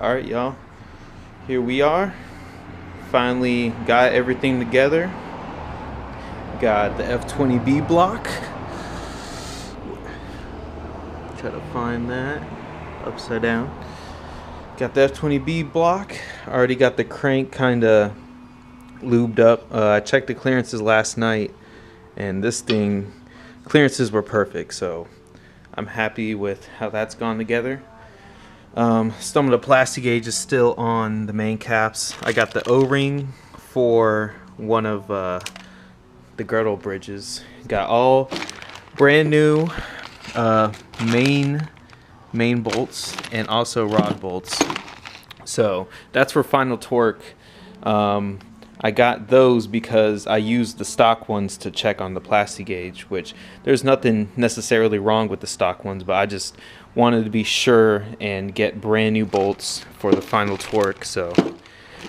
Alright, y'all. Here we are. Finally got everything together. Got the F20B block. Try to find that. Upside down. Got the F20B block. Already got the crank kind of lubed up. I checked the clearances last night, and this thing, clearances were perfect, so I'm happy with how that's gone together. Some of the plastic gauge is still on the main caps. I got the O-ring for one of the girdle bridges. Got all brand new main bolts and also rod bolts. So that's for final torque. I got those because I used the stock ones to check on the plastic gauge, which there's nothing necessarily wrong with the stock ones, but I just wanted to be sure and get brand new bolts for the final torque. So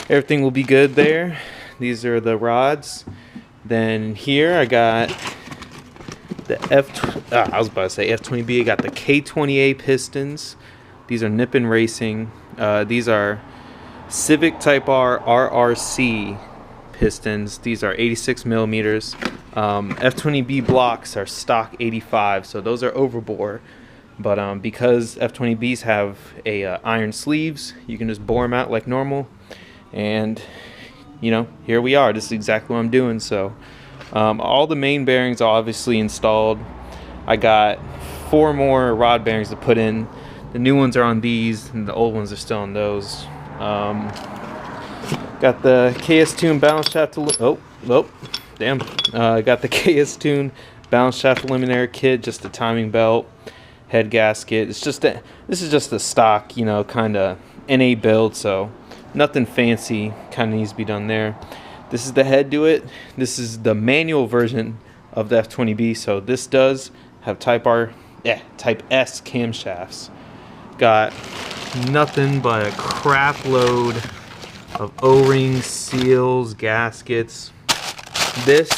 everything will be good there. These are the rods. Then here I got the F20B. I got the K20A Pistons. These are Nippon Racing. These are Civic Type R RRC pistons. These are 86 millimeters. F20B blocks are stock 85, so those are overbore. But because F20Bs have a iron sleeves, you can just bore them out like normal. And you know, here we are. This is exactly what I'm doing. So all the main bearings are obviously installed. I got 4 more rod bearings to put in. The new ones are on these, and the old ones are still on those. Got the KS Tune balance shaft. Got the KS Tune balance shaft eliminator kit, just a timing belt, head gasket. It's just this is just a stock, you know, kind of NA build, so nothing fancy. Kind of needs to be done there. This is the head to it. This is the manual version of the F20B, so this does have Type S camshafts. Got nothing but a crap load of O-rings, seals, gaskets. This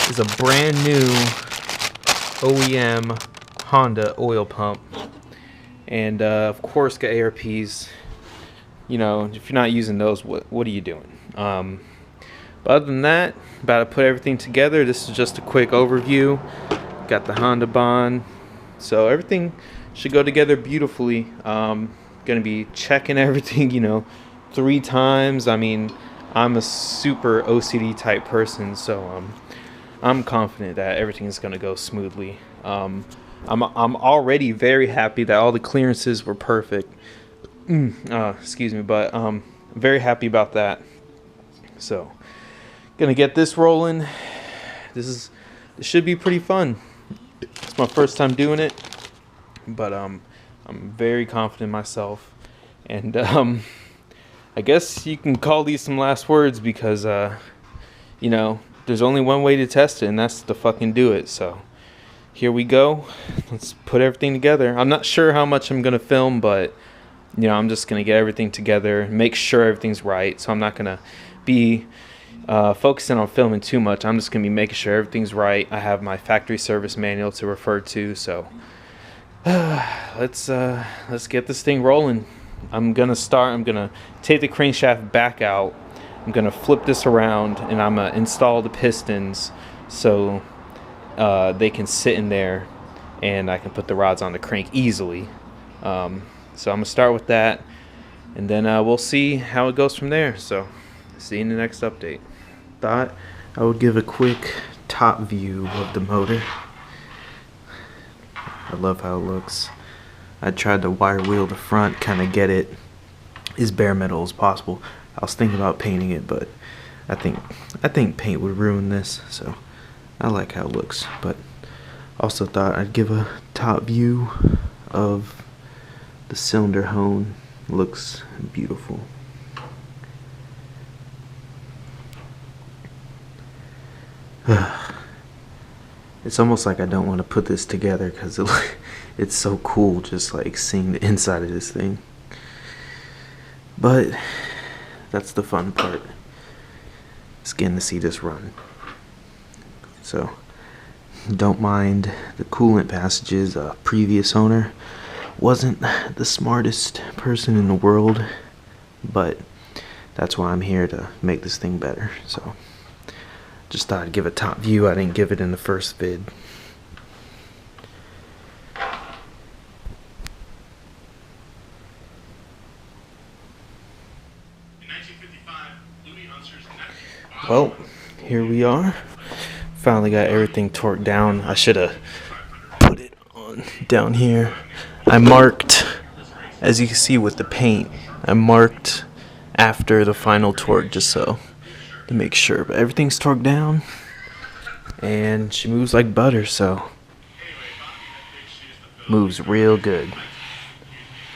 is a brand new OEM Honda oil pump, and of course got ARPs. You know, if you're not using those, what are you doing? But other than that, about to put everything together. This is just a quick overview. Got the Honda bond, so everything should go together beautifully. Gonna be checking everything, you know, 3 times. I mean, I'm a super OCD type person, so I'm confident that everything is gonna go smoothly. I'm already very happy that all the clearances were perfect. Excuse me, but very happy about that. So gonna get this rolling. This should be pretty fun. It's my first time doing it, but I'm very confident in myself, and I guess you can call these some last words, because you know, there's only one way to test it, and that's to fucking do it. So here we go. Let's put everything together. I'm not sure how much I'm gonna film, but you know, I'm just gonna get everything together, make sure everything's right. So I'm not gonna be focusing on filming too much. I'm just gonna be making sure everything's right. I have my factory service manual to refer to, so let's get this thing rolling. I'm gonna take the crankshaft back out. I'm gonna flip this around, and I'm gonna install the pistons so they can sit in there, and I can put the rods on the crank easily. So I'm gonna start with that, and then we'll see how it goes from there. So see you in the next update. Thought I would give a quick top view of the motor. I love how it looks. I tried to wire wheel the front, kind of get it as bare metal as possible. I was thinking about painting it, but I think paint would ruin this, so I like how it looks. But also thought I'd give a top view of the cylinder hone. Looks beautiful. It's almost like I don't want to put this together, because it's so cool just like seeing the inside of this thing. But that's the fun part. It's getting to see this run. So don't mind the coolant passages. Previous owner Wasn't the smartest person in the world, but that's why I'm here, to make this thing better. So just thought I'd give a top view. I didn't give it in the first vid. Well, here we are. Finally got everything torqued down. I should have put it on down here. I marked, as you can see with the paint, I marked after the final torque just so to make sure. But everything's torqued down and she moves like butter, so moves real good.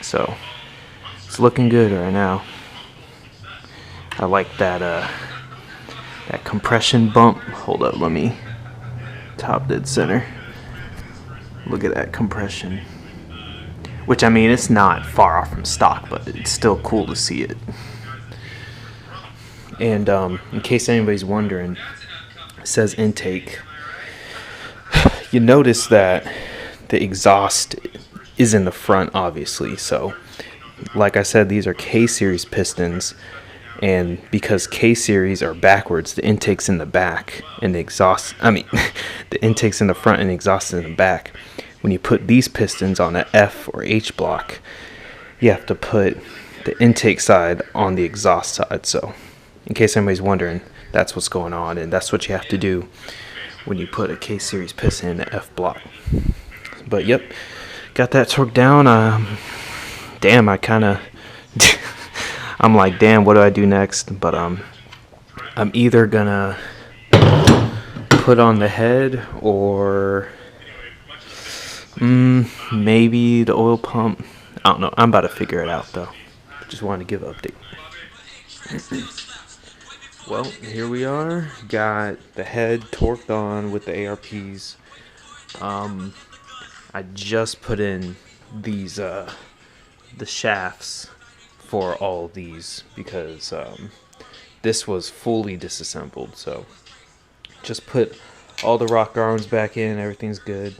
So it's looking good right now. I like that that compression bump. Hold up, let me top dead center. Look at that compression. Which, I mean, it's not far off from stock, but it's still cool to see it. And in case anybody's wondering, it says intake. You notice that the exhaust is in the front, obviously. So, like I said, these are K-series pistons. And because K-series are backwards, the intake's in the back and the exhaust, the intake's in the front and the exhaust is in the back. When you put these pistons on an F or H block, you have to put the intake side on the exhaust side. So in case anybody's wondering, that's what's going on, and that's what you have to do when you put a K-series piston in the F block. But yep, got that torqued down. Damn, I kind of... I'm like, damn, what do I do next? But I'm either gonna put on the head or maybe the oil pump. I don't know. I'm about to figure it out though. Just wanted to give an update. Well, here we are. Got the head torqued on with the ARPs. I just put in these the shafts for all of these because this was fully disassembled. So just put all the rocker arms back in. Everything's good.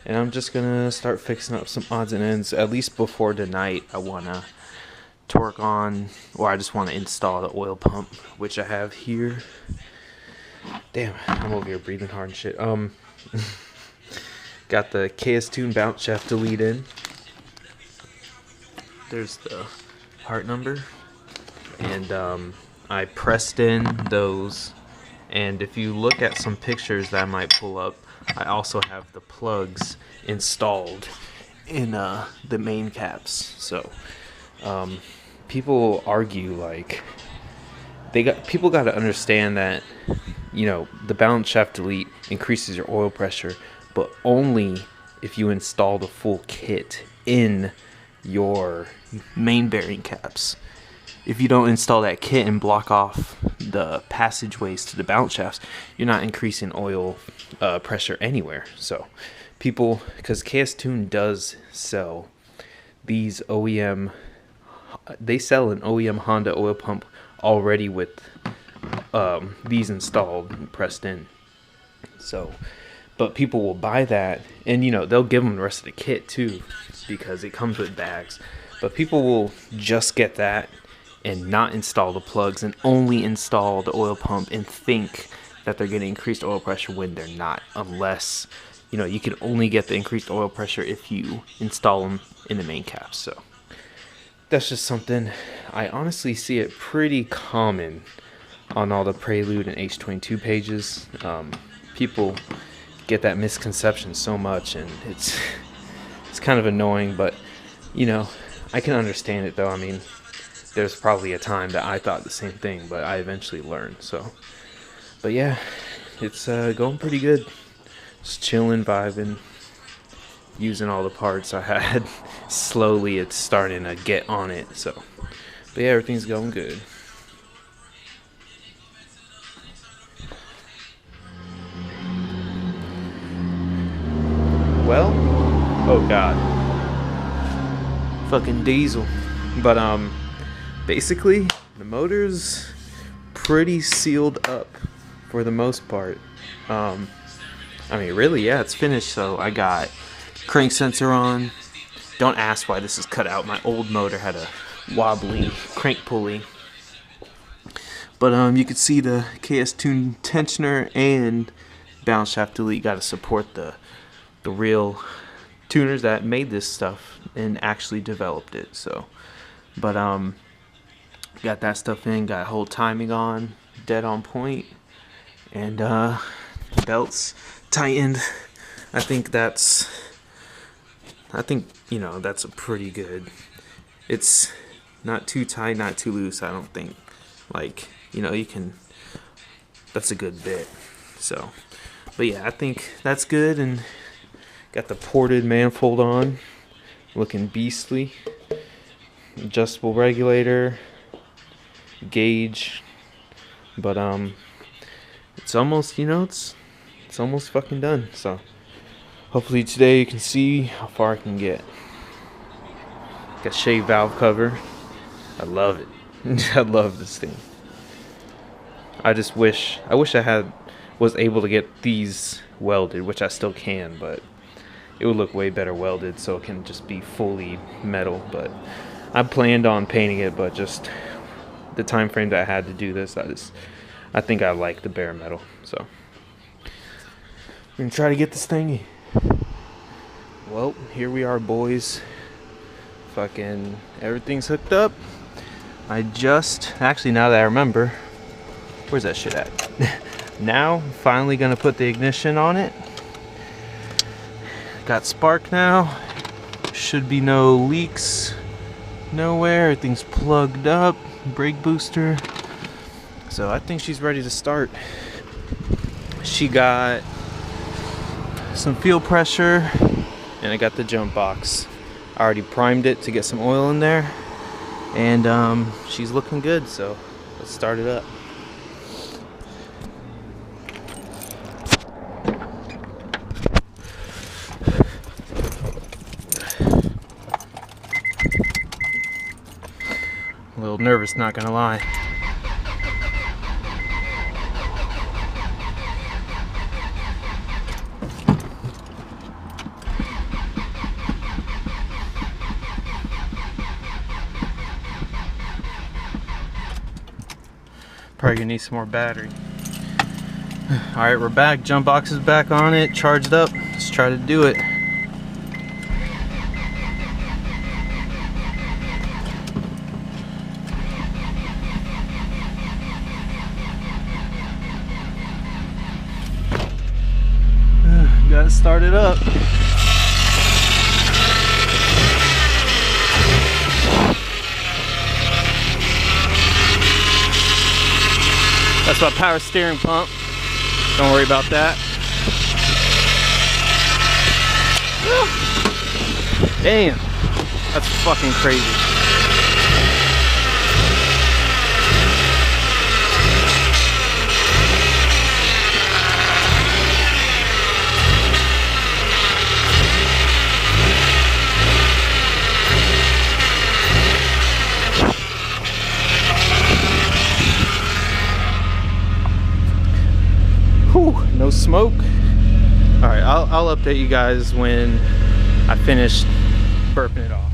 And I'm just gonna start fixing up some odds and ends. At least before tonight, I wanna torque on, or I just want to install the oil pump, which I have here. Damn, I'm over here breathing hard and shit. Got the KS-Tune bounce shaft to lead in. There's the part number, and I pressed in those. And if you look at some pictures that I might pull up, I also have the plugs installed in the main caps. So people argue, like, people got to understand that, you know, the balance shaft delete increases your oil pressure, but only if you install the full kit in your main bearing caps. If you don't install that kit and block off the passageways to the balance shafts, you're not increasing oil pressure anywhere. So people, because KS-Tune does sell these OEM, they sell an OEM Honda oil pump already with these installed and pressed in. So, but people will buy that, and you know, they'll give them the rest of the kit too, because it comes with bags. But people will just get that and not install the plugs and only install the oil pump and think that they're getting increased oil pressure when they're not, unless, you know, you can only get the increased oil pressure if you install them in the main caps. So that's just something, I honestly see it pretty common on all the Prelude and H22 pages. People get that misconception so much, and it's kind of annoying, but you know, I can understand it though. I mean, there's probably a time that I thought the same thing, but I eventually learned. So, but yeah, it's going pretty good. Just chilling, vibing, using all the parts I had. Slowly it's starting to get on it. So, but yeah, everything's going good. Well, oh god, fucking diesel. But basically the motor's pretty sealed up for the most part. I mean, really, yeah, it's finished. So I got crank sensor on. Don't ask why this is cut out. My old motor had a wobbly crank pulley. But you can see the KS2 tensioner and balance shaft delete got to support the real tuners that made this stuff and actually developed it. So, but got that stuff in, got whole timing on, dead on point, and belts tightened. I think you know, that's a pretty good. It's not too tight, not too loose. I don't think, like, you know, you can. That's a good bit. So, but yeah, I think that's good. And got the ported manifold on, looking beastly. Adjustable regulator, gauge, but it's almost, you know, it's almost fucking done. So hopefully today you can see how far I can get. Got shaved valve cover. I love it. I love this thing. I wish I was able to get these welded, which I still can, but it would look way better welded, so it can just be fully metal. But I planned on painting it, but just the time frame that I had to do this, I think I like the bare metal. So we're gonna try to get this thing. Well, here we are, boys. Fucking everything's hooked up. Actually, now that I remember, where's that shit at? Now, finally gonna put the ignition on it. Got spark now. Should be no leaks nowhere. Everything's plugged up. Brake booster. So I think she's ready to start. She got some fuel pressure, and I got the jump box. I already primed it to get some oil in there, and she's looking good. So let's start it up. A little nervous, not gonna lie. Probably gonna need some more battery. Alright, we're back. Jump box is back on it, charged up. Let's try to do it. Got it started up. That's my power steering pump. Don't worry about that. Damn, that's fucking crazy. Whew, no smoke. All right, I'll update you guys when I finish burping it off.